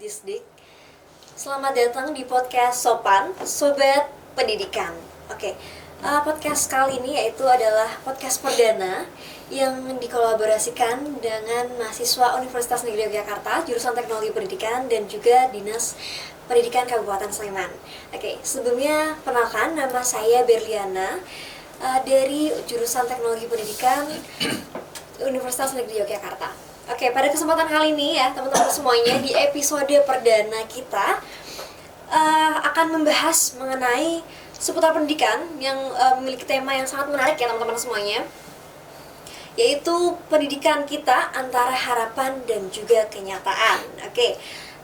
Disdik. Selamat datang di podcast Sopan, Sobat Pendidikan. Podcast kali ini yaitu adalah podcast perdana yang dikolaborasikan dengan mahasiswa Universitas Negeri Yogyakarta, jurusan Teknologi Pendidikan dan juga Dinas Pendidikan Kabupaten Sleman. Sebelumnya perkenalkan, nama saya Berliana dari jurusan Teknologi Pendidikan Universitas Negeri Yogyakarta. Pada kesempatan kali ini ya teman-teman semuanya, di episode perdana kita akan membahas mengenai seputar pendidikan yang memiliki tema yang sangat menarik ya teman-teman semuanya, yaitu pendidikan kita antara harapan dan juga kenyataan.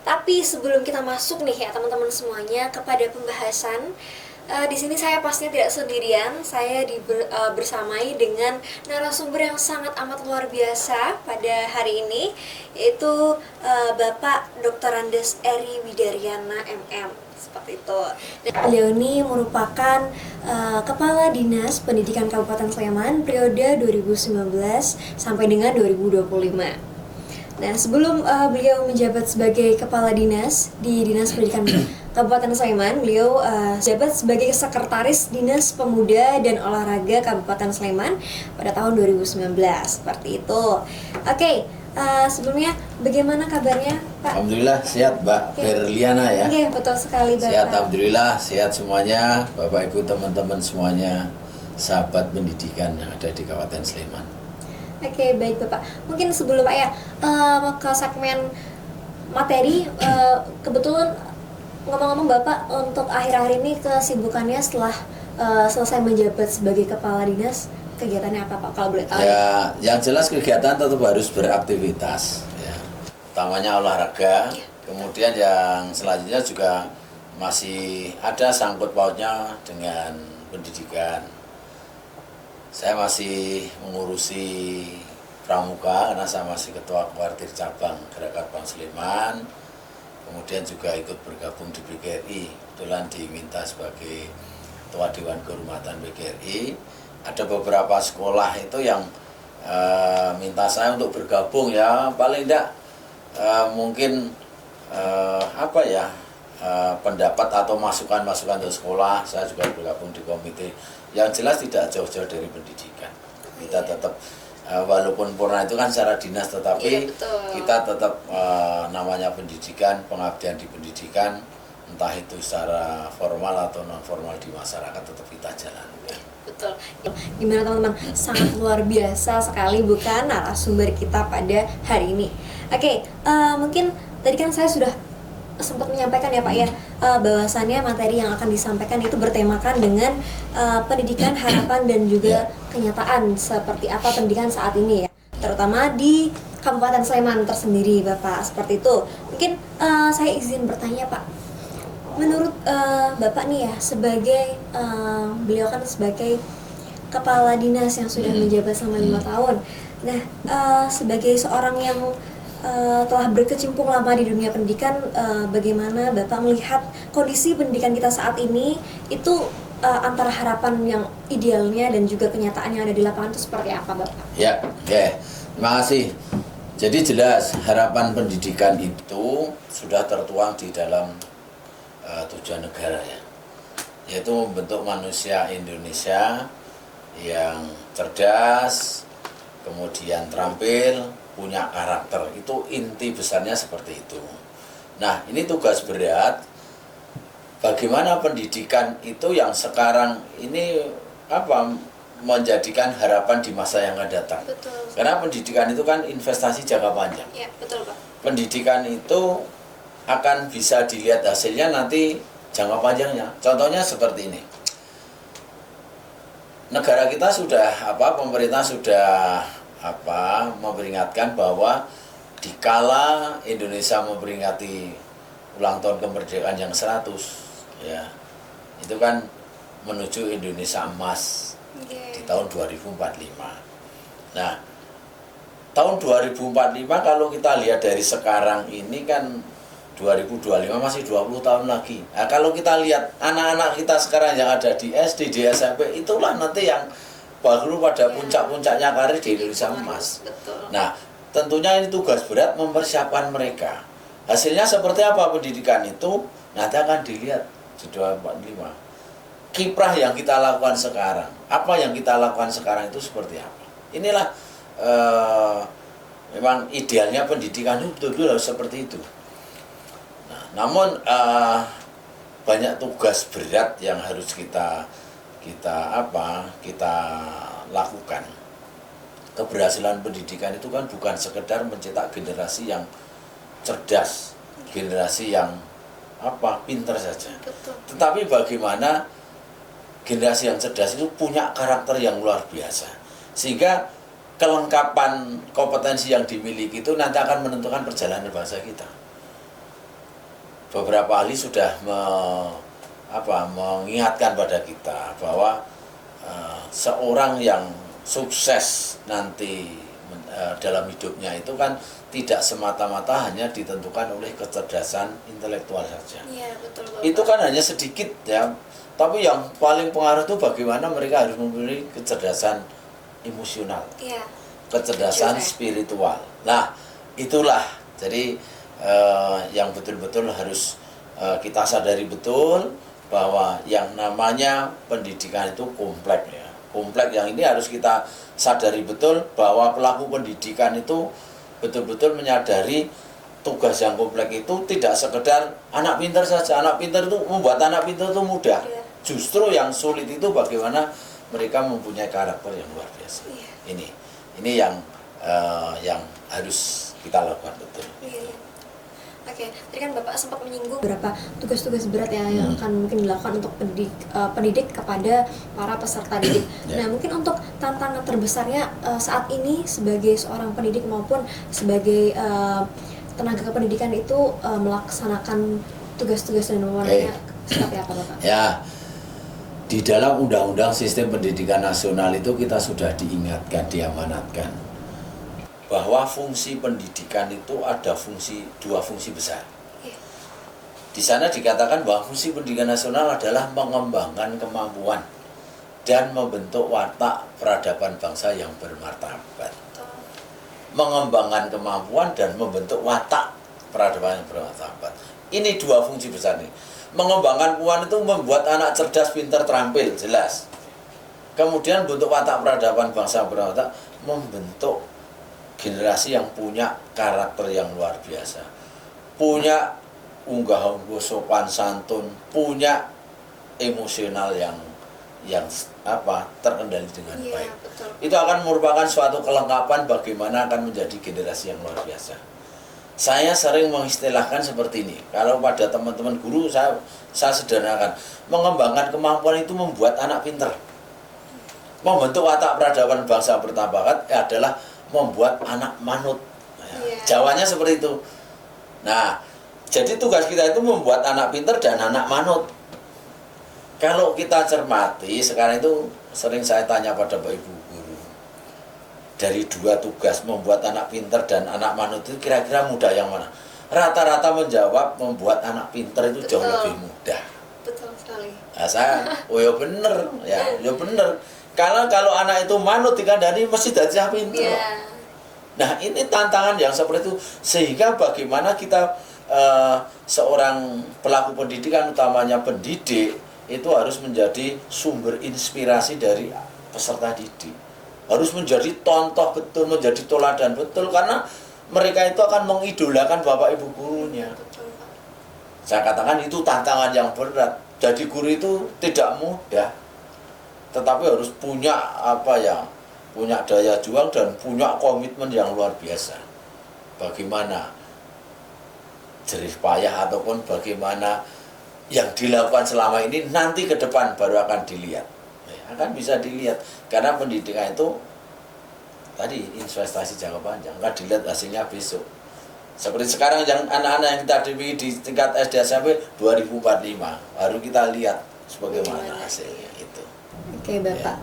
Tapi sebelum kita masuk nih ya teman-teman semuanya kepada pembahasan, di sini saya pastinya tidak sendirian. Saya bersamai dengan narasumber yang sangat amat luar biasa pada hari ini, yaitu Bapak Dr. Andes Eri Widaryana MM, seperti itu. Dan beliau ini merupakan Kepala Dinas Pendidikan Kabupaten Sleman periode 2019 sampai dengan 2025. Nah, sebelum beliau menjabat sebagai Kepala Dinas di Dinas Pendidikan Kabupaten Sleman, beliau menjabat sebagai Sekretaris Dinas Pemuda dan Olahraga Kabupaten Sleman pada tahun 2019, seperti itu. Sebelumnya bagaimana kabarnya, Pak? Alhamdulillah sehat, Mbak Berliana ya. Betul sekali, Bapak. Sehat, alhamdulillah sehat semuanya, Bapak Ibu, teman-teman semuanya, sahabat pendidikan yang ada di Kabupaten Sleman. Baik Bapak. Mungkin sebelum Pak ya ke segmen materi, kebetulan ngomong-ngomong Bapak untuk akhir-akhir ini kesibukannya setelah selesai menjabat sebagai Kepala Dinas, kegiatannya apa Pak kalau boleh tahu? Ya, yang jelas kegiatan tetap harus beraktivitas ya. Utamanya olahraga. Kemudian yang selanjutnya juga masih ada sangkut pautnya dengan pendidikan. Saya masih mengurusi pramuka karena saya masih ketua kuartir cabang Gerakan Bank Sleman. Kemudian juga ikut bergabung di BKRI, kebetulan diminta sebagai ketua Dewan Kehormatan BKRI. Ada beberapa sekolah itu yang minta saya untuk bergabung ya, paling tidak mungkin pendapat atau masukan-masukan untuk sekolah. Saya juga bergabung di komite. Yang jelas tidak jauh-jauh dari pendidikan. Kita tetap walaupun purna itu kan secara dinas, tetapi kita tetap namanya pendidikan, pengabdian di pendidikan, entah itu secara formal atau non formal di masyarakat, tetap kita jalankan. Betul. Gimana teman-teman? Sangat luar biasa sekali bukan narasumber kita pada hari ini. Mungkin tadi kan saya sudah sempat menyampaikan ya Pak ya, bahwasannya materi yang akan disampaikan itu bertemakan dengan pendidikan harapan dan juga kenyataan, seperti apa pendidikan saat ini ya, terutama di Kabupaten Sleman tersendiri Bapak, seperti itu. Mungkin saya izin bertanya Pak, menurut Bapak nih ya, sebagai beliau kan sebagai Kepala Dinas yang sudah menjabat selama 5 tahun. Nah, sebagai seorang yang telah berkecimpung lama di dunia pendidikan, bagaimana Bapak melihat kondisi pendidikan kita saat ini itu antara harapan yang idealnya dan juga kenyataan yang ada di lapangan itu seperti apa Bapak? Terima kasih. Jadi jelas harapan pendidikan itu sudah tertuang di dalam tujuan negara ya, yaitu membentuk manusia Indonesia yang cerdas, kemudian terampil, punya karakter. Itu inti besarnya seperti itu. Nah, ini tugas berat bagaimana pendidikan itu yang sekarang ini menjadikan harapan di masa yang akan datang. Betul. Karena pendidikan itu kan investasi jangka panjang. Ya, betul Pak. Pendidikan itu akan bisa dilihat hasilnya nanti jangka panjangnya. Contohnya seperti ini. Negara kita pemerintah sudah memperingatkan bahwa dikala Indonesia memperingati ulang tahun kemerdekaan yang 100 ya, itu kan menuju Indonesia emas di tahun 2045. Nah, tahun 2045 kalau kita lihat dari sekarang ini kan 2025 masih 20 tahun lagi. Nah, kalau kita lihat anak-anak kita sekarang yang ada di SD, di SMP, itulah nanti yang baru pada puncak-puncaknya karir di Indonesia emas. Betul. Nah, tentunya ini tugas berat mempersiapkan mereka. Hasilnya seperti apa pendidikan itu nanti akan dilihat di 2045. Kiprah yang kita lakukan sekarang, apa yang kita lakukan sekarang itu seperti apa. Inilah memang idealnya pendidikan itu betul-betul harus seperti itu. Nah, namun banyak tugas berat yang harus kita lakukan. Keberhasilan pendidikan itu kan bukan sekedar mencetak generasi yang cerdas, generasi yang pintar saja. Betul. Tetapi bagaimana generasi yang cerdas itu punya karakter yang luar biasa, sehingga kelengkapan kompetensi yang dimiliki itu nanti akan menentukan perjalanan bangsa kita. Beberapa ahli sudah mengingatkan pada kita bahwa seorang yang sukses nanti dalam hidupnya itu kan tidak semata-mata hanya ditentukan oleh kecerdasan intelektual saja. Iya, betul, Bapak. Itu kan hanya sedikit ya, tapi yang paling pengaruh itu bagaimana mereka harus memiliki kecerdasan emosional, Iya. kecerdasan Juga. spiritual. Nah, itulah jadi yang betul-betul harus kita sadari betul bahwa yang namanya pendidikan itu kompleks ya. Kompleks yang ini harus kita sadari betul bahwa pelaku pendidikan itu betul-betul menyadari tugas yang kompleks itu tidak sekedar anak pintar saja. Anak pintar itu membuat anak pintar itu mudah. Iya. Justru yang sulit itu bagaimana mereka mempunyai karakter yang luar biasa. Iya. Ini yang harus kita lakukan betul. Iya. Oke, tadi kan Bapak sempat menyinggung beberapa tugas-tugas berat yang akan mungkin dilakukan untuk pendidik kepada para peserta didik. Ya. Nah, mungkin untuk tantangan terbesarnya saat ini sebagai seorang pendidik maupun sebagai tenaga kependidikan itu melaksanakan tugas-tugas dan wewenangnya seperti apa, Bapak? Ya, di dalam Undang-Undang Sistem Pendidikan Nasional itu kita sudah diingatkan, diamanatkan bahwa fungsi pendidikan itu ada dua fungsi besar. Iya. Di sana dikatakan bahwa fungsi pendidikan nasional adalah mengembangkan kemampuan dan membentuk watak peradaban bangsa yang bermartabat. Mengembangkan kemampuan dan membentuk watak peradaban yang bermartabat. Ini dua fungsi besar ini. Mengembangkan kemampuan itu membuat anak cerdas, pintar, terampil, jelas. Kemudian bentuk watak peradaban bangsa yang bermartabat, membentuk generasi yang punya karakter yang luar biasa, punya unggah-ungguh sopan santun, punya emosional yang terkendali dengan baik. Betul. Itu akan merupakan suatu kelengkapan bagaimana akan menjadi generasi yang luar biasa. Saya sering mengistilahkan seperti ini. Kalau pada teman-teman guru saya sederhanakan, mengembangkan kemampuan itu membuat anak pintar. Membentuk watak peradaban bangsa bermartabat adalah membuat anak manut. Jawanya seperti itu. Nah, jadi tugas kita itu membuat anak pintar dan anak manut. Kalau kita cermati, sekarang itu sering saya tanya pada Bapak Ibu guru, dari dua tugas membuat anak pintar dan anak manut itu kira-kira mudah yang mana? Rata-rata menjawab membuat anak pintar itu jauh lebih mudah. Betul sekali. Nah, ya bener, ya bener. Kalau anak itu manut dikandani mesti jadi pintar. Yeah. Nah, ini tantangan yang seperti itu, sehingga bagaimana kita seorang pelaku pendidikan, utamanya pendidik, itu harus menjadi sumber inspirasi dari peserta didik. Harus menjadi contoh betul, menjadi teladan betul, karena mereka itu akan mengidolakan bapak ibu gurunya. Betul, Pak. Saya katakan itu tantangan yang berat. Jadi guru itu tidak mudah, tetapi harus punya punya daya juang dan punya komitmen yang luar biasa. Bagaimana jerih payah ataupun bagaimana yang dilakukan selama ini nanti ke depan baru akan dilihat. Akan bisa dilihat karena pendidikan itu tadi investasi jangka panjang, akan dilihat hasilnya besok. Seperti sekarang yang anak-anak yang kita hadapi di tingkat SD SMP 2045 baru kita lihat sebagaimana hasilnya itu. Oke, Bapak.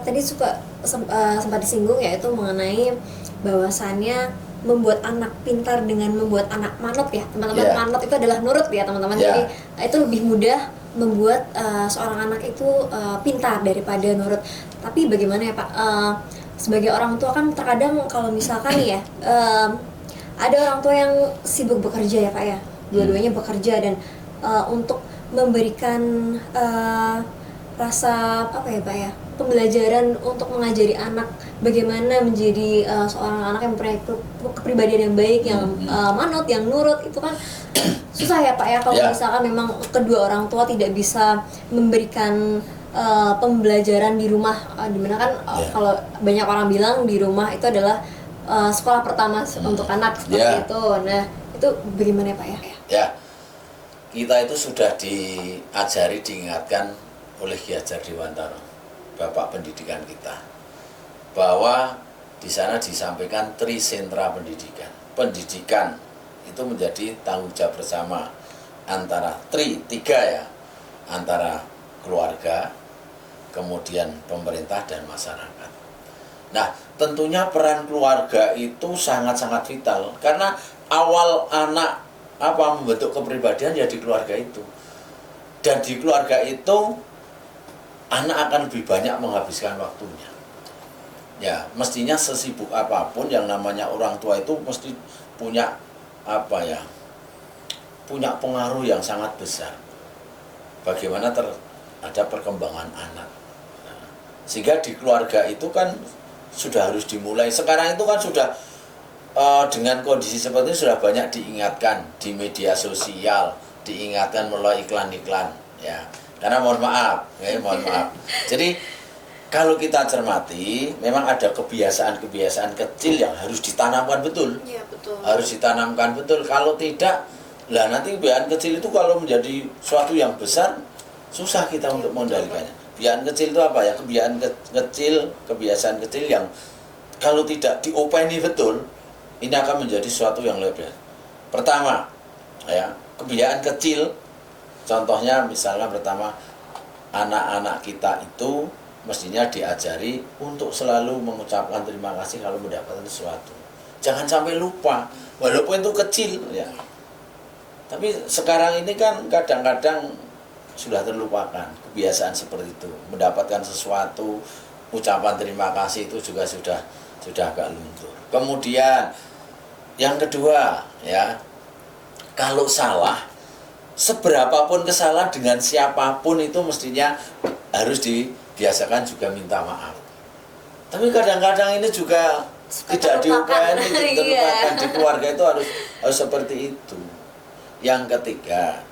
Tadi sempat disinggung yaitu mengenai bahwasannya membuat anak pintar dengan membuat anak manut ya teman-teman. Yeah. Manut itu adalah nurut ya teman-teman. Yeah. Jadi itu lebih mudah membuat seorang anak itu pintar daripada nurut. Tapi bagaimana ya Pak, sebagai orang tua kan terkadang kalau misalkan ya ada orang tua yang sibuk bekerja ya Pak ya, dua-duanya bekerja, dan untuk memberikan rasa apa ya Pak ya, pembelajaran untuk mengajari anak bagaimana menjadi seorang anak yang mempunyai kepribadian yang baik, yang manut, yang nurut, itu kan susah ya Pak ya kalau misalkan memang kedua orang tua tidak bisa memberikan pembelajaran di rumah, dimana kan kalau banyak orang bilang di rumah itu adalah sekolah pertama untuk anak seperti itu. Nah itu bagaimana Pak ya? Ya, kita itu sudah diajari, diingatkan oleh Ki Hajar Dewantara, Bapak pendidikan kita, bahwa di sana disampaikan trisentra pendidikan. Pendidikan itu menjadi tanggung jawab bersama antara tiga ya, antara keluarga, kemudian pemerintah dan masyarakat. Nah, tentunya peran keluarga itu sangat-sangat vital, karena awal anak membentuk kepribadian ya di keluarga itu. Dan di keluarga itu anak akan lebih banyak menghabiskan waktunya. Ya, mestinya sesibuk apapun yang namanya orang tua itu mesti punya punya pengaruh yang sangat besar bagaimana ada perkembangan anak. Nah, sehingga di keluarga itu kan sudah harus dimulai. Sekarang itu kan sudah dengan kondisi seperti ini sudah banyak diingatkan di media sosial, diingatkan melalui iklan-iklan ya. Karena mohon maaf. Jadi kalau kita cermati, memang ada kebiasaan-kebiasaan kecil yang harus ditanamkan betul. Iya, betul. Harus ditanamkan betul. Kalau tidak, lah nanti kebiasaan kecil itu kalau menjadi suatu yang besar, susah kita untuk mengendalikannya. Kebiasaan kecil itu apa ya? Kebiasaan kecil yang kalau tidak diopeni betul, ini akan menjadi suatu yang lebar. Pertama, ya, kebiasaan kecil, contohnya misalnya pertama, anak-anak kita itu mestinya diajari untuk selalu mengucapkan terima kasih kalau mendapatkan sesuatu. Jangan sampai lupa, walaupun itu kecil ya. Tapi sekarang ini kan kadang-kadang sudah terlupakan kebiasaan seperti itu. Mendapatkan sesuatu, ucapan terima kasih itu juga sudah agak luntur. Kemudian yang kedua ya, kalau salah, seberapapun kesalahan dengan siapapun itu mestinya harus dibiasakan juga minta maaf. Tapi kadang-kadang ini juga tidak diupayakan, terlupakan. Di keluarga itu harus seperti itu. Yang ketiga,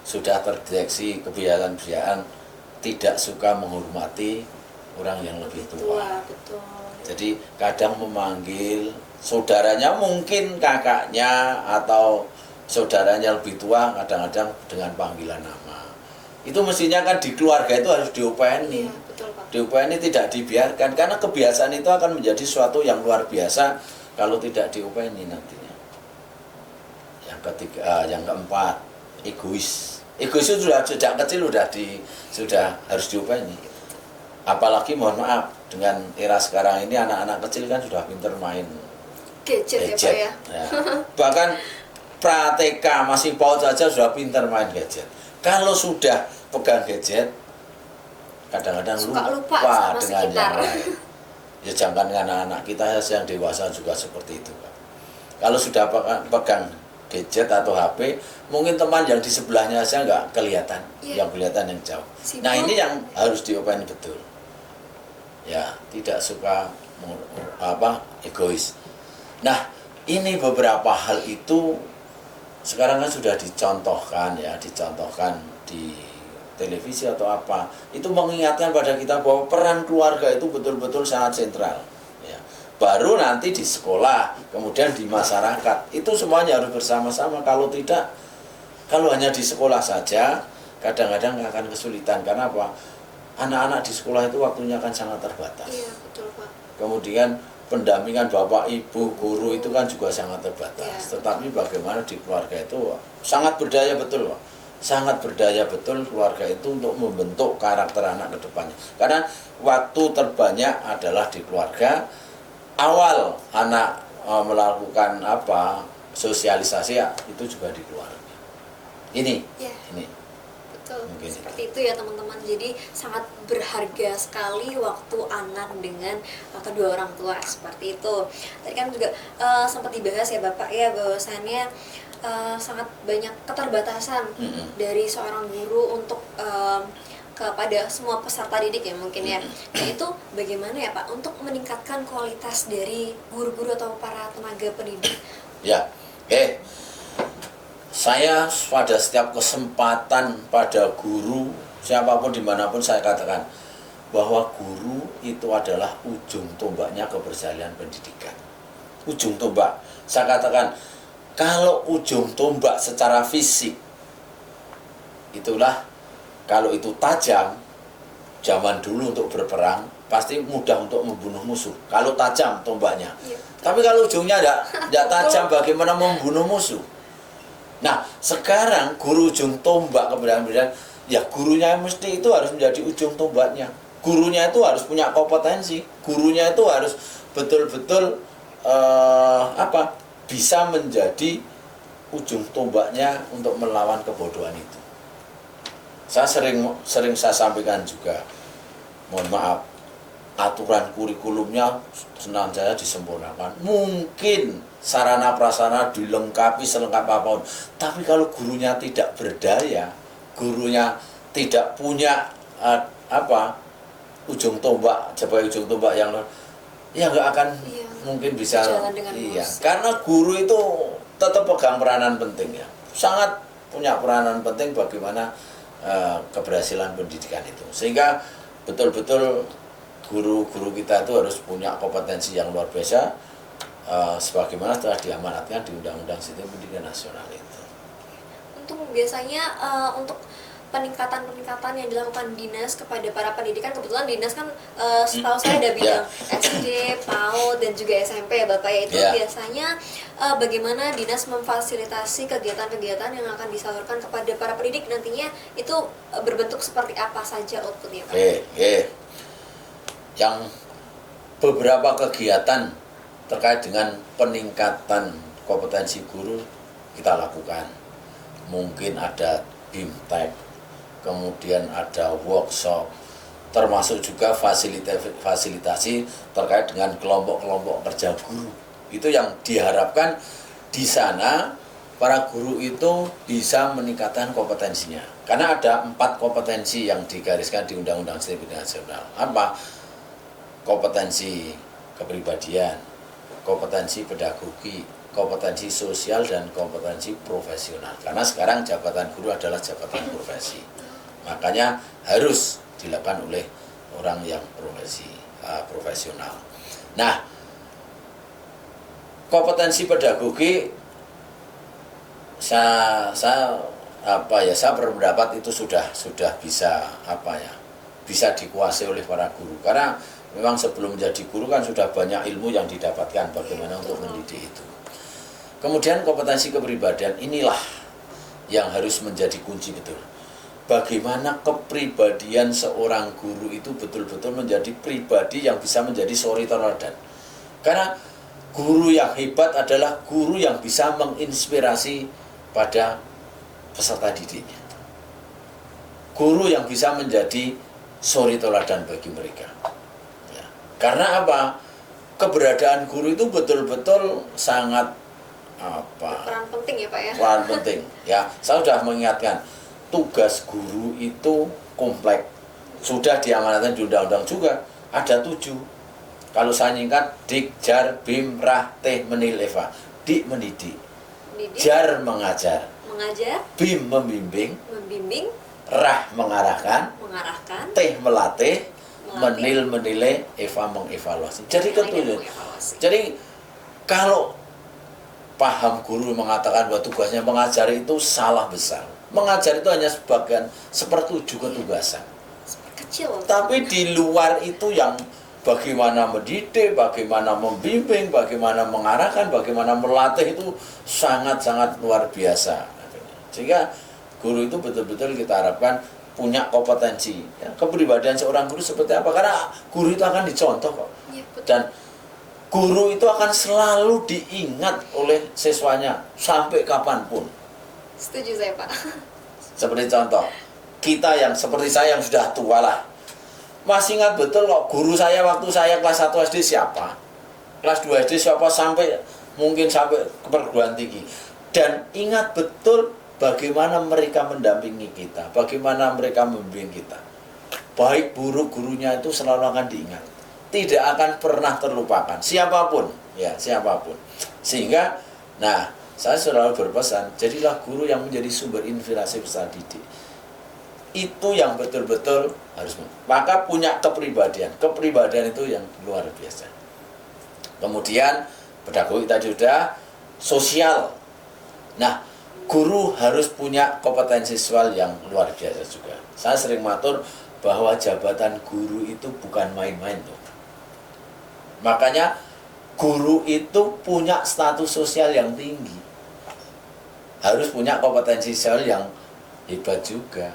sudah terdeteksi kebiasaan-kebiasaan tidak suka menghormati orang yang lebih tua. Betul. Jadi kadang memanggil saudaranya, mungkin kakaknya atau saudaranya lebih tua, kadang-kadang dengan panggilan nama. Itu mestinya kan di keluarga itu harus diupayani. Iya, betul, Pak. Diupayani, tidak dibiarkan, karena kebiasaan itu akan menjadi suatu yang luar biasa kalau tidak diupayani nantinya. Yang ketiga, yang keempat, egois. Egois itu sudah sejak kecil sudah harus diupayani. Apalagi mohon maaf, dengan era sekarang ini anak-anak kecil kan sudah pinter main gadget. Ya Pak ya. Ya. Bahkan pra-TK masih PAUD saja sudah pinter main gadget. Kalau sudah pegang gadget, kadang-kadang lupa sama dengan sekitar. yang lain. Ya jangan anak-anak kita yang dewasa juga seperti itu, Pak. Kalau sudah pegang gadget atau HP, mungkin teman yang di sebelahnya saja nggak kelihatan, yang kelihatan yang jauh. Nah ini yang harus diopeni betul. Ya, tidak suka egois. Nah, ini beberapa hal itu sekarang kan sudah dicontohkan di televisi atau apa. Itu mengingatkan pada kita bahwa peran keluarga itu betul-betul sangat sentral. Ya. Baru nanti di sekolah, kemudian di masyarakat, itu semuanya harus bersama-sama. Kalau tidak, kalau hanya di sekolah saja, kadang-kadang akan kesulitan. Karena apa? Anak-anak di sekolah itu waktunya akan sangat terbatas. Iya, betul Pak. Kemudian pendampingan bapak, ibu, guru itu kan juga sangat terbatas. Ya. Tetapi bagaimana di keluarga itu sangat berdaya betul, Pak. Sangat berdaya betul keluarga itu untuk membentuk karakter anak ke depannya. Karena waktu terbanyak adalah di keluarga. Awal anak melakukan sosialisasi ya, itu juga di keluarga. Ini. Betul. Mungkin Seperti itu ya teman-teman. Jadi sangat berharga sekali waktu anak dengan kedua orang tua seperti itu. Tadi kan juga sempat dibahas ya Bapak ya, bahwasannya sangat banyak keterbatasan dari seorang guru untuk kepada semua peserta didik ya mungkin ya. Nah itu bagaimana ya Pak untuk meningkatkan kualitas dari guru-guru atau para tenaga pendidik? Ya, saya pada setiap kesempatan pada guru siapapun dimanapun saya katakan bahwa guru itu adalah ujung tombaknya keberjalanan pendidikan. Ujung tombak. Saya katakan kalau ujung tombak secara fisik itulah, kalau itu tajam, zaman dulu untuk berperang pasti mudah untuk membunuh musuh. Kalau tajam tombaknya. Iya. Tapi kalau ujungnya tidak tajam, bagaimana membunuh musuh? Nah, sekarang guru ujung tombak keberadaan, ya gurunya mesti itu harus menjadi ujung tombaknya. Gurunya itu harus punya kompetensi. Gurunya itu harus betul-betul bisa menjadi ujung tombaknya untuk melawan kebodohan itu. Saya sering saya sampaikan juga, mohon maaf, aturan kurikulumnya senantiasa disempurnakan. Mungkin sarana prasarana dilengkapi selengkap apapun, tapi kalau gurunya tidak berdaya, gurunya tidak punya ujung tombak, sebagai ujung tombak yang ya nggak akan mungkin bisa. Karena guru itu tetap pegang peranan penting ya, sangat punya peranan penting bagaimana keberhasilan pendidikan itu, sehingga betul-betul guru-guru kita itu harus punya kompetensi yang luar biasa, sebagaimana telah diamanatkan di Undang-Undang Sistem Pendidikan Nasional itu. Untuk biasanya untuk peningkatan yang dilakukan dinas kepada para pendidikan, kebetulan dinas kan setahu saya ada bidang SD, PAUD dan juga SMP ya Bapak ya, itu biasanya bagaimana dinas memfasilitasi kegiatan-kegiatan yang akan disalurkan kepada para pendidik nantinya itu berbentuk seperti apa saja outputnya Pak? Yang beberapa kegiatan terkait dengan peningkatan kompetensi guru kita lakukan. Mungkin ada BIMTEK, kemudian ada workshop, termasuk juga fasilitasi terkait dengan kelompok-kelompok kerja guru. Itu yang diharapkan di sana para guru itu bisa meningkatkan kompetensinya. Karena ada 4 kompetensi yang digariskan di Undang-Undang Sistem Pendidikan Nasional. Apa? Kompetensi kepribadian, kompetensi pedagogi, kompetensi sosial, dan kompetensi profesional. Karena sekarang jabatan guru adalah jabatan profesi. Makanya harus dilakukan oleh orang yang profesional. Nah, kompetensi pedagogi saya berpendapat itu sudah bisa bisa dikuasai oleh para guru, karena memang sebelum menjadi guru kan sudah banyak ilmu yang didapatkan bagaimana untuk mendidik itu. Kemudian kompetensi kepribadian inilah yang harus menjadi kunci betul. Bagaimana kepribadian seorang guru itu betul-betul menjadi pribadi yang bisa menjadi suri teladan. Karena guru yang hebat adalah guru yang bisa menginspirasi pada peserta didiknya. Guru yang bisa menjadi suri teladan bagi mereka. Ya. Karena apa? Keberadaan guru itu betul-betul sangat peran penting ya Pak ya. Peran penting. Ya, saya sudah mengingatkan, tugas guru itu kompleks. Sudah diamanatkan di undang-undang juga, ada 7. Kalau saya singkat, dik, jar, bim, rah, teh, menil, eva. Dik mendidik, jar mengajar, bim membimbing, rah mengarahkan, teh melatih, menil menilai, eva mengevaluasi. Jadi ketujuh. Jadi kalau paham guru mengatakan bahwa tugasnya mengajar itu salah besar. Mengajar itu hanya sepertujuh ketugasan. Kecil. Tapi di luar itu yang bagaimana mendidik, bagaimana membimbing, bagaimana mengarahkan, bagaimana melatih itu sangat-sangat luar biasa. Sehingga guru itu betul-betul kita harapkan punya kompetensi. Ya, kepribadian seorang guru seperti apa? Karena guru itu akan dicontoh kok. Ya, dan guru itu akan selalu diingat oleh siswanya sampai kapanpun. Setuju saya Pak. Seperti contoh, kita yang seperti saya yang sudah tua lah, masih ingat betul kok guru saya waktu saya kelas 1 SD siapa, kelas 2 SD siapa, sampai mungkin sampai ke perguruan tinggi. Dan ingat betul bagaimana mereka mendampingi kita, bagaimana mereka membimbing kita. Baik buruk gurunya itu selalu akan diingat, tidak akan pernah terlupakan, siapapun, ya siapapun. Sehingga, nah saya selalu berpesan, jadilah guru yang menjadi sumber inspirasi peserta didik. Itu yang betul-betul harus, maka punya kepribadian itu yang luar biasa. Kemudian pedagogik tadi sudah, sosial. Nah, guru harus punya kompetensi sosial yang luar biasa juga. Saya sering matur bahwa jabatan guru itu bukan main-main tuh. Makanya guru itu punya status sosial yang tinggi, harus punya kompetensi sosial yang hebat juga.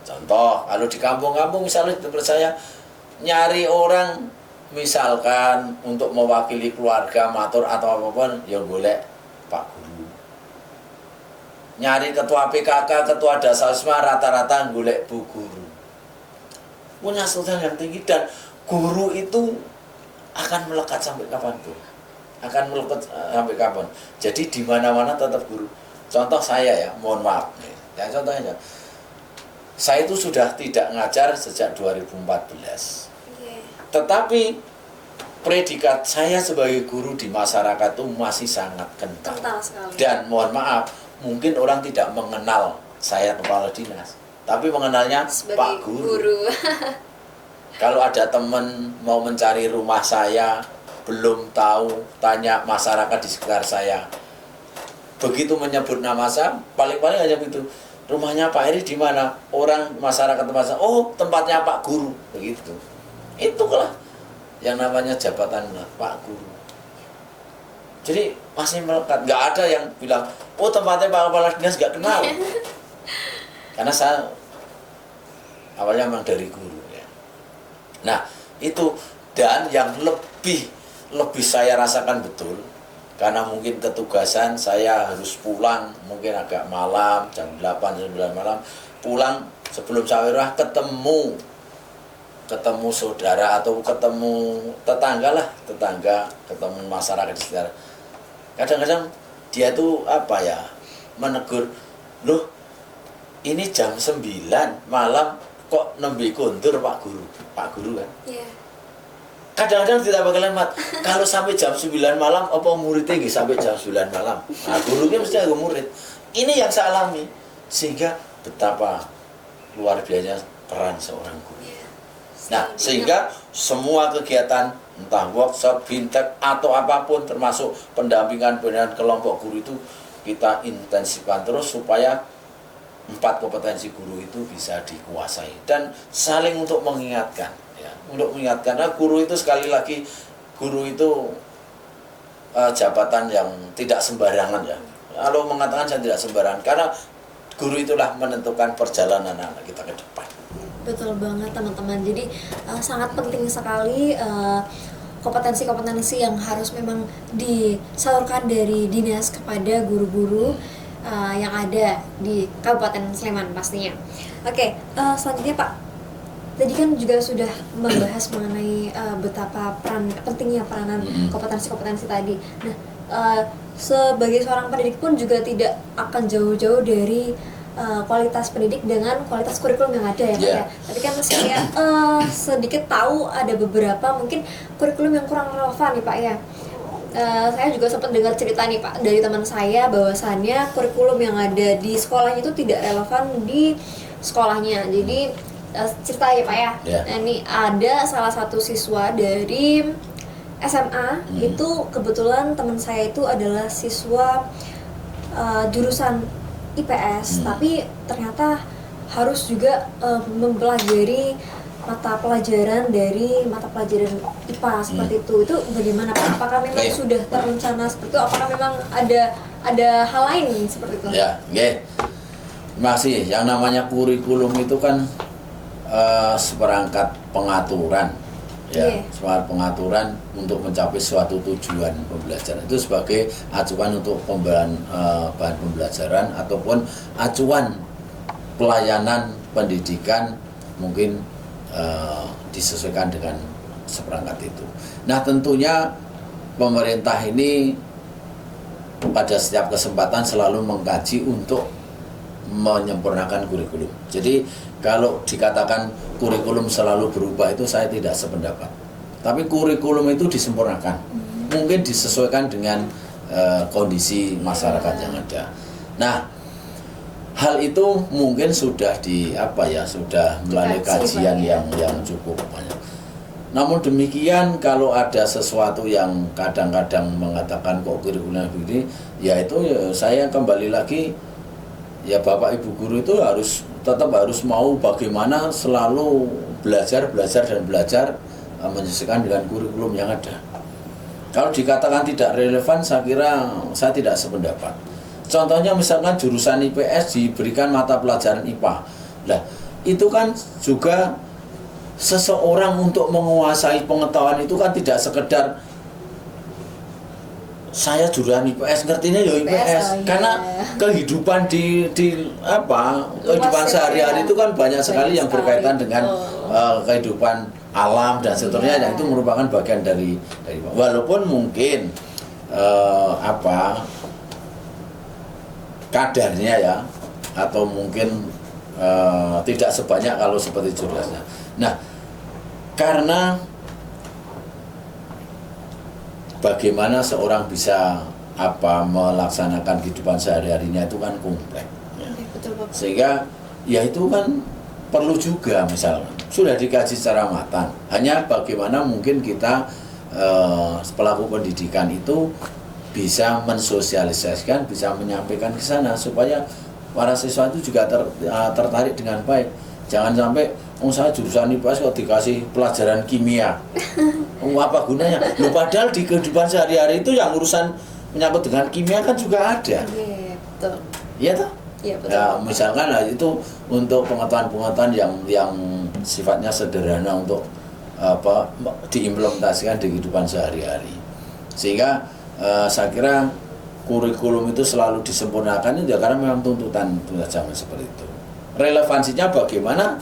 Contoh, kalau di kampung-kampung misalnya di tempat saya nyari orang misalkan untuk mewakili keluarga, matur atau apapun, ya golek Pak Guru. Nyari ketua PKK, ketua Dasasma, rata-rata golek Bu Guru. Punya sosial yang tinggi, dan guru itu akan melekat sampai kapanpun. Akan melekat sampai kapan. Jadi di mana-mana tetap guru. Contoh saya ya, mohon maaf nih. Ya, contohnya, saya itu sudah tidak ngajar sejak 2014. Tetapi predikat saya sebagai guru di masyarakat itu masih sangat kental. Dan mohon maaf, mungkin orang tidak mengenal saya kepala dinas, tapi mengenalnya sebagai Pak Guru. Kalau ada teman mau mencari rumah saya, belum tahu, tanya masyarakat di sekitar saya. Begitu menyebut nama saya, paling-paling hanya begitu. Rumahnya Pak Heri di mana? Orang masyarakat tempat saya, oh tempatnya Pak Guru, begitu. Itulah yang namanya jabatan Pak Guru. Jadi masih melekat. Nggak ada yang bilang, oh tempatnya Pak Kepala Dinas, nggak kenal. Karena saya awalnya memang dari guru ya. Nah itu, dan yang lebih saya rasakan betul, karena mungkin ketugasan saya harus pulang mungkin agak malam, jam 8-9 malam, pulang sebelum sahur ketemu saudara atau ketemu tetangga, ketemu masyarakat di sekitar. Kadang-kadang dia tuh apa ya, menegur, loh ini jam 9 malam kok nembe kondur Pak Guru kan. Yeah. Kadang-kadang tidak bakalan mat. Kalau sampai jam 9 malam, apa muridnya nggak sampai jam 9 malam? Nah, gurunya mesti ada murid. Ini yang saya alami, sehingga betapa luar biasa peran seorang guru. Nah, sehingga semua kegiatan, entah workshop, fintech, atau apapun, termasuk pendampingan kelompok guru itu, kita intensifkan terus supaya 4 kompetensi guru itu bisa dikuasai. Dan saling untuk mengingatkan. Untuk mengingatkan, karena guru itu sekali lagi, guru itu jabatan yang tidak sembarangan ya. Kalau mengatakan saya tidak sembarangan, karena guru itulah menentukan perjalanan anak kita ke depan. Betul banget teman-teman. Jadi sangat penting sekali kompetensi-kompetensi yang harus memang disalurkan dari dinas kepada guru-guru yang ada di Kabupaten Sleman pastinya. Oke, selanjutnya Pak, tadi kan juga sudah membahas mengenai betapa pentingnya peranan kompetensi-kompetensi tadi. Nah, sebagai seorang pendidik pun juga tidak akan jauh-jauh dari kualitas pendidik dengan kualitas kurikulum yang ada ya Pak ya. Tapi kan saya sedikit tahu ada beberapa mungkin kurikulum yang kurang relevan nih Pak ya. Saya juga sempat dengar cerita nih Pak dari teman saya bahwasannya kurikulum yang ada di sekolahnya itu tidak relevan di sekolahnya. Jadi cerita ya Pak ya. Nah, ini ada salah satu siswa dari SMA itu kebetulan teman saya itu adalah siswa jurusan IPS, tapi ternyata harus juga mempelajari mata pelajaran dari mata pelajaran IPA seperti itu. Itu bagaimana Pak? Apakah memang sudah terencana seperti itu? Apakah memang ada hal lain seperti itu? Ya, masih yang namanya kurikulum itu kan seperangkat pengaturan, ya, seperangkat pengaturan untuk mencapai suatu tujuan pembelajaran. Itu sebagai acuan untuk bahan pembelajaran ataupun acuan pelayanan pendidikan mungkin disesuaikan dengan seperangkat itu. Nah, tentunya pemerintah ini pada setiap kesempatan selalu mengkaji untuk menyempurnakan kurikulum. Jadi kalau dikatakan kurikulum selalu berubah itu saya tidak sependapat. Tapi kurikulum itu disempurnakan. Mungkin disesuaikan dengan kondisi masyarakat yang ada. Nah, hal itu mungkin sudah sudah melalui kajian yang cukup banyak. Namun demikian kalau ada sesuatu yang kadang-kadang mengatakan kok kurikulumnya begini, saya kembali lagi ya Bapak Ibu guru itu tetap harus mau bagaimana selalu belajar menyesuaikan dengan kurikulum yang ada. Kalau dikatakan tidak relevan, saya kira saya tidak sependapat. Contohnya misalkan jurusan IPS diberikan mata pelajaran IPA. Nah, itu kan juga seseorang untuk menguasai pengetahuan itu kan tidak sekedar saya jurusan IPS, ngertinya ya IPS. Karena kehidupan kehidupan sehari-hari itu kan banyak sekali yang berkaitan dengan kehidupan alam dan seterusnya, yang itu merupakan bagian dari walaupun mungkin kadarnya ya, atau mungkin tidak sebanyak kalau seperti jurnalnya. Nah, karena bagaimana seorang bisa melaksanakan kehidupan sehari-harinya itu kan kompleks ya. Sehingga ya itu kan perlu juga misalnya sudah dikaji secara matang. Hanya bagaimana mungkin kita pelaku pendidikan itu bisa mensosialisasikan, bisa menyampaikan ke sana supaya para siswa itu juga tertarik dengan baik. Jangan sampai saya jurusan IPS kok dikasih pelajaran kimia. Apa gunanya? Padahal di kehidupan sehari-hari itu yang urusan menyangkut dengan kimia kan juga ada. Iya, betul. Iya toh? Iya, betul. Ya, misalkan itu untuk pengetahuan-pengetahuan yang sifatnya sederhana untuk diimplementasikan di kehidupan sehari-hari. Sehingga saya kira kurikulum itu selalu disempurnakan itu ya karena memang tuntutan zaman seperti itu. Relevansinya bagaimana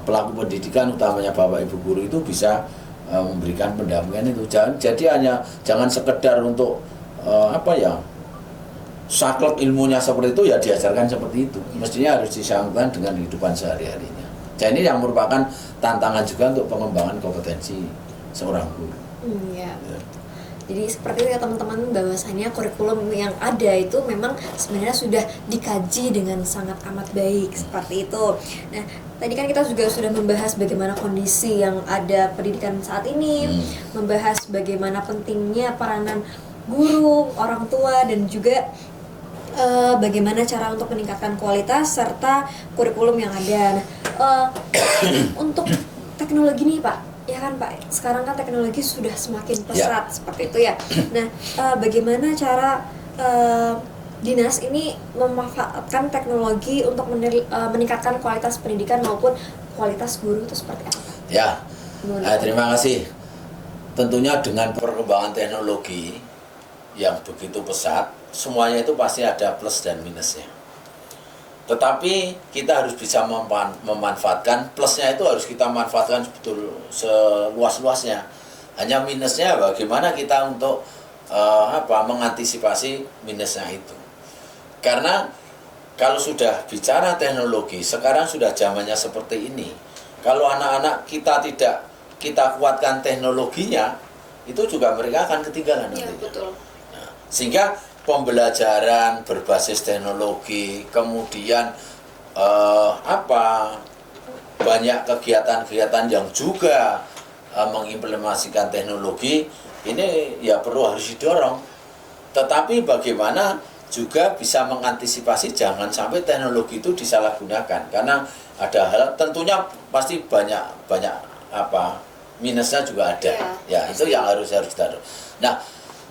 pelaku pendidikan utamanya Bapak Ibu guru itu bisa memberikan pendampingan itu. Jangan sekedar untuk saklek ilmunya seperti itu ya diajarkan seperti itu. Mestinya harus disambungkan dengan kehidupan sehari-harinya. Jadi ini yang merupakan tantangan juga untuk pengembangan kompetensi seorang guru. Ya. Jadi seperti itu ya teman-teman, bahwasanya kurikulum yang ada itu memang sebenarnya sudah dikaji dengan sangat amat baik seperti itu. Nah, tadi kan kita juga sudah membahas bagaimana kondisi yang ada pendidikan saat ini, membahas bagaimana pentingnya peranan guru, orang tua, dan juga bagaimana cara untuk meningkatkan kualitas serta kurikulum yang ada. Nah, untuk teknologi nih Pak, ya kan Pak, sekarang kan teknologi sudah semakin pesat seperti itu ya. Nah, bagaimana cara dinas ini memanfaatkan teknologi untuk meningkatkan kualitas pendidikan maupun kualitas guru itu seperti apa? Ya, terima kasih. Tentunya dengan perkembangan teknologi yang begitu pesat, semuanya itu pasti ada plus dan minusnya. Tetapi kita harus bisa memanfaatkan plusnya, itu harus kita manfaatkan betul seluas-luasnya. Hanya minusnya bagaimana kita untuk mengantisipasi minusnya itu. Karena kalau sudah bicara teknologi, sekarang sudah zamannya seperti ini. Kalau anak-anak kita tidak kita kuatkan teknologinya, itu juga mereka akan ketinggalan nantinya. Betul. Nah, sehingga pembelajaran berbasis teknologi, kemudian banyak kegiatan-kegiatan yang juga mengimplementasikan teknologi ini ya perlu harus didorong. Tetapi bagaimana juga bisa mengantisipasi jangan sampai teknologi itu disalahgunakan, karena ada hal tentunya pasti banyak minusnya juga ada. Ya itu yang harus kita. Nah,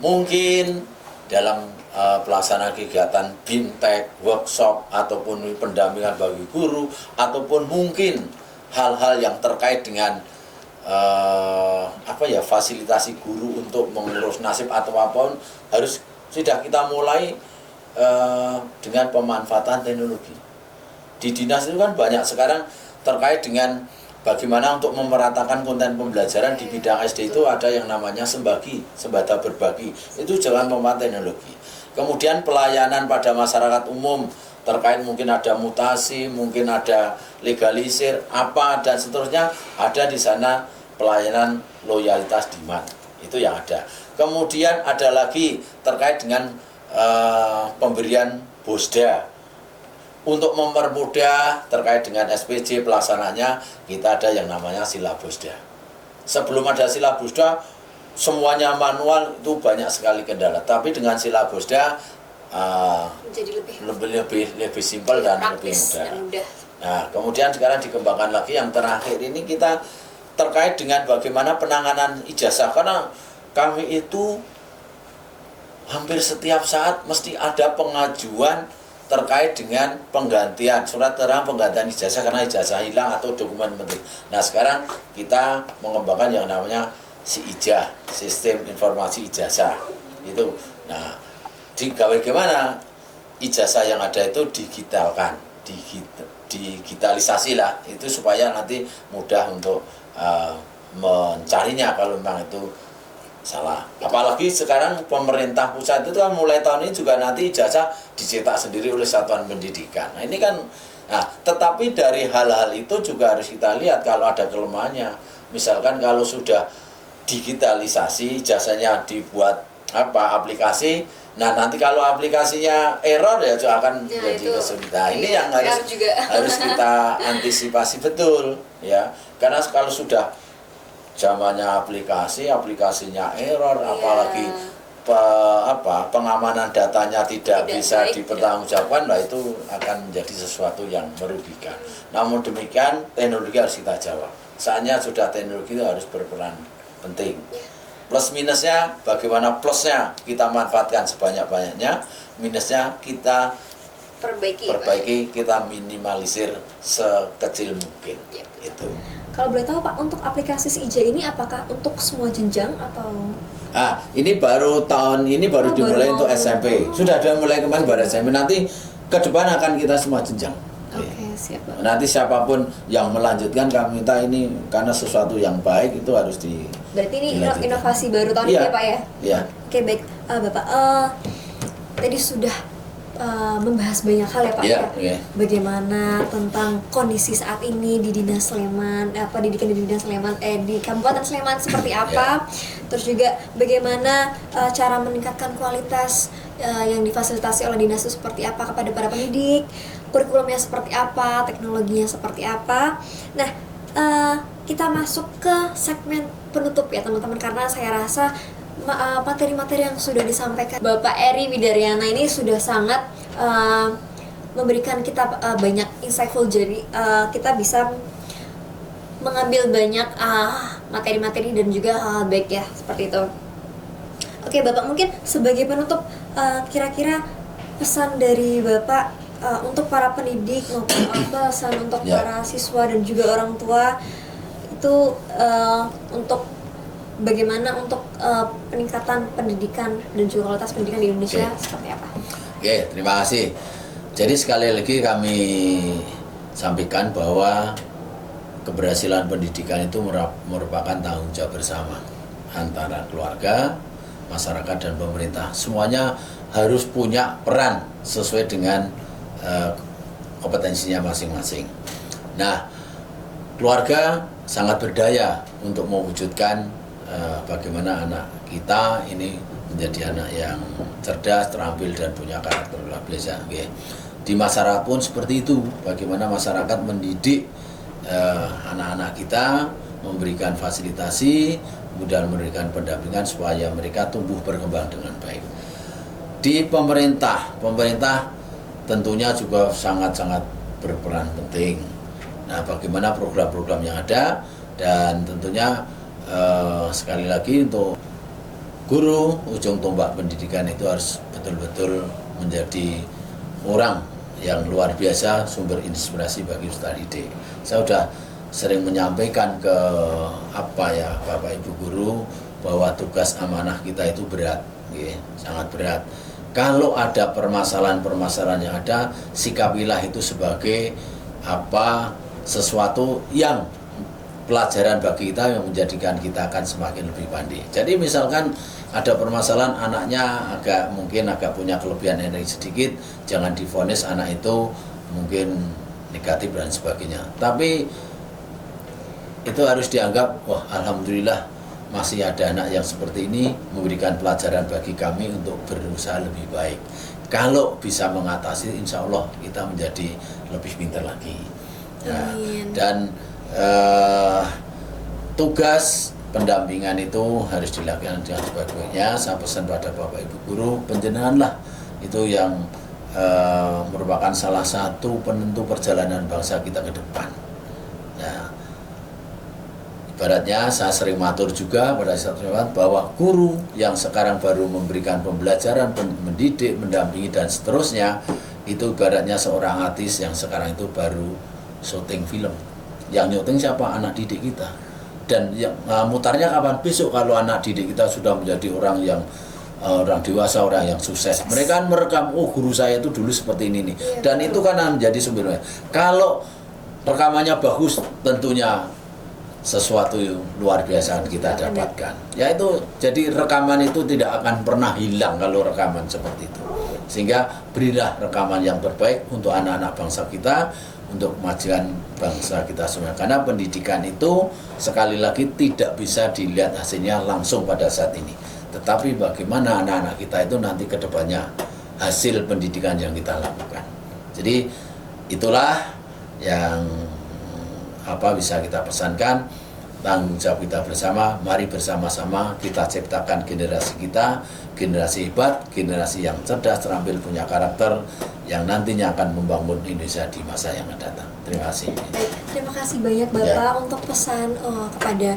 mungkin dalam pelaksanaan kegiatan BIMTEK, workshop, ataupun pendampingan bagi guru, ataupun mungkin hal-hal yang terkait dengan fasilitasi guru untuk mengurus nasib atau apapun, harus sudah kita mulai dengan pemanfaatan teknologi. di dinas itu kan banyak sekarang terkait dengan bagaimana untuk memeratakan konten pembelajaran di bidang SD itu ada yang namanya sembada berbagi. Itu jalan pemanfaatan teknologi. Kemudian pelayanan pada masyarakat umum terkait mungkin ada mutasi, mungkin ada legalisir, apa dan seterusnya, ada di sana pelayanan loyalitas demand. Itu yang ada. Kemudian ada lagi terkait dengan pemberian BOSDA. Untuk mempermudah terkait dengan SPJ pelaksananya, kita ada yang namanya sila BOSDA. Sebelum ada sila BOSDA, semuanya manual, itu banyak sekali kendala. Tapi dengan sila BOSDA jadi lebih simpel dan lebih mudah. Nah, kemudian sekarang dikembangkan lagi yang terakhir ini kita terkait dengan bagaimana penanganan ijazah, karena kami itu hampir setiap saat mesti ada pengajuan terkait dengan penggantian surat terang penggantian ijazah karena ijazah hilang atau dokumen penting. Nah, sekarang kita mengembangkan yang namanya SIIJAH, Sistem Informasi Ijazah. Itu. Nah, bagaimana ijazah yang ada itu digitalisasi lah, itu supaya nanti mudah untuk mencarinya kalau memang itu salah. Apalagi sekarang pemerintah pusat itu kan mulai tahun ini juga nanti ijazah dicetak sendiri oleh satuan pendidikan. Nah, ini kan, tetapi dari hal-hal itu juga harus kita lihat kalau ada kelemahannya. Misalkan kalau sudah digitalisasi, ijazahnya dibuat aplikasi, nah nanti kalau aplikasinya error ya juga akan jadi kesulitan. Ini yang harus kita antisipasi betul ya. Karena kalau sudah zamannya aplikasinya error, apalagi pengamanan datanya tidak bisa dipertanggungjawabkan, nah itu akan menjadi sesuatu yang merugikan. Namun demikian teknologi harus kita jawab. Saatnya sudah teknologi itu harus berperan penting. Plus minusnya, bagaimana plusnya kita manfaatkan sebanyak-banyaknya, minusnya kita perbaiki, kita minimalisir sekecil mungkin. Itu. Kalau boleh tahu Pak, untuk aplikasi SIIJAH ini apakah untuk semua jenjang atau? Ini baru tahun ini baru dimulai untuk SMP. Sudah mulai kemarin baru SMP. Nanti ke depan akan kita semua jenjang. Oke, siap Pak. Nanti siapapun yang melanjutkan kami minta ini karena sesuatu yang baik itu harus Berarti ini inovasi baru tahun ini ya Pak ya? Iya. Oke, baik. Bapak, tadi sudah membahas banyak hal ya Pak ya. Bagaimana tentang kondisi saat ini di Dinas Sleman, pendidikan di Dinas Sleman, di Kabupaten Sleman seperti apa. Terus juga bagaimana cara meningkatkan kualitas yang difasilitasi oleh dinas itu seperti apa kepada para pendidik, kurikulumnya seperti apa, teknologinya seperti apa. Nah, kita masuk ke segmen penutup ya teman-teman, karena saya rasa materi-materi yang sudah disampaikan Bapak Eri Widaryana ini sudah sangat memberikan kita banyak insightful, jadi kita bisa mengambil banyak materi-materi dan juga hal baik ya, seperti itu. Oke Bapak, mungkin sebagai penutup kira-kira pesan dari Bapak untuk para pendidik maupun pesan untuk para siswa dan juga orang tua itu untuk bagaimana untuk peningkatan pendidikan dan juga kualitas pendidikan di Indonesia seperti apa? Oke, terima kasih. Jadi sekali lagi kami sampaikan bahwa keberhasilan pendidikan itu merupakan tanggung jawab bersama antara keluarga, masyarakat, dan pemerintah. Semuanya harus punya peran sesuai dengan kompetensinya masing-masing. Nah, keluarga sangat berdaya untuk mewujudkan bagaimana anak kita ini menjadi anak yang cerdas, terampil, dan punya karakter luar biasa. Di masyarakat pun seperti itu. Bagaimana masyarakat mendidik anak-anak kita, memberikan fasilitasi, kemudian memberikan pendampingan supaya mereka tumbuh berkembang dengan baik. Di pemerintah tentunya juga sangat-sangat berperan penting. Nah, bagaimana program-program yang ada, dan tentunya sekali lagi untuk guru, ujung tombak pendidikan itu harus betul-betul menjadi orang yang luar biasa, sumber inspirasi bagi Ustadz Ide. Saya sudah sering menyampaikan ke Bapak Ibu guru bahwa tugas amanah kita itu berat, sangat berat. Kalau ada permasalahan-permasalahan yang ada, sikapilah itu sebagai sesuatu yang pelajaran bagi kita yang menjadikan kita akan semakin lebih pandai. Jadi misalkan ada permasalahan anaknya mungkin agak punya kelebihan energi sedikit, jangan divonis anak itu mungkin negatif dan sebagainya. Tapi itu harus dianggap, wah alhamdulillah masih ada anak yang seperti ini memberikan pelajaran bagi kami untuk berusaha lebih baik. Kalau bisa mengatasi, insya Allah kita menjadi lebih pintar lagi. Nah, dan tugas pendampingan itu harus dilakukan dengan sebaik-baiknya. Saya pesan pada Bapak Ibu Guru, penjenenganlah itu yang merupakan salah satu penentu perjalanan bangsa kita ke depan. Nah, ibaratnya saya sering matur juga pada saat bahwa guru yang sekarang baru memberikan pembelajaran, mendidik, mendampingi dan seterusnya, itu ibaratnya seorang artis yang sekarang itu baru syuting film. Yang nyuting siapa? Anak didik kita. Dan yang mutarnya kapan? Besok kalau anak didik kita sudah menjadi orang yang orang dewasa, orang yang sukses. Mereka merekam, oh guru saya itu dulu seperti ini nih. Dan itu kan menjadi sumbernya. Kalau rekamannya bagus, tentunya sesuatu yang luar biasa kita dapatkan. Ya itu, jadi rekaman itu tidak akan pernah hilang kalau rekaman seperti itu. Sehingga berilah rekaman yang terbaik untuk anak-anak bangsa kita, untuk kemajuan bangsa kita semua. Karena pendidikan itu sekali lagi tidak bisa dilihat hasilnya langsung pada saat ini. Tetapi bagaimana anak-anak kita itu nanti ke depannya hasil pendidikan yang kita lakukan. Jadi itulah yang bisa kita pesankan, tanggung jawab kita bersama. Mari bersama-sama kita ciptakan generasi kita, generasi hebat, generasi yang cerdas, terampil, punya karakter, yang nantinya akan membangun Indonesia di masa yang akan datang. Terima kasih. Terima kasih banyak Bapak untuk pesan kepada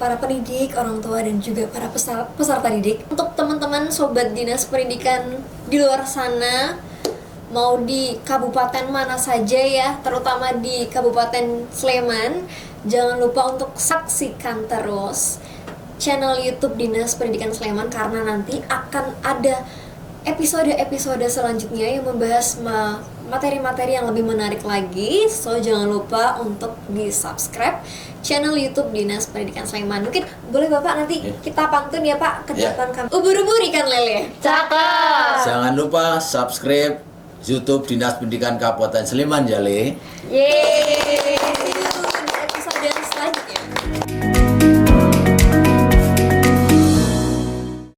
para pendidik, orang tua dan juga para peserta didik. Untuk teman-teman sobat dinas pendidikan di luar sana, mau di kabupaten mana saja ya, terutama di Kabupaten Sleman, jangan lupa untuk saksikan terus channel YouTube Dinas Pendidikan Sleman, karena nanti akan ada episode-episode selanjutnya yang membahas materi-materi yang lebih menarik lagi. So jangan lupa untuk di-subscribe channel YouTube Dinas Pendidikan Sleman. Mungkin boleh Bapak nanti kita pantun ya Pak ke depan kami. Ubur-ubur ikan lele. Cakep. Jangan lupa subscribe YouTube Dinas Pendidikan Kabupaten Sleman, Jale. Yeay. See you di episode selanjutnya.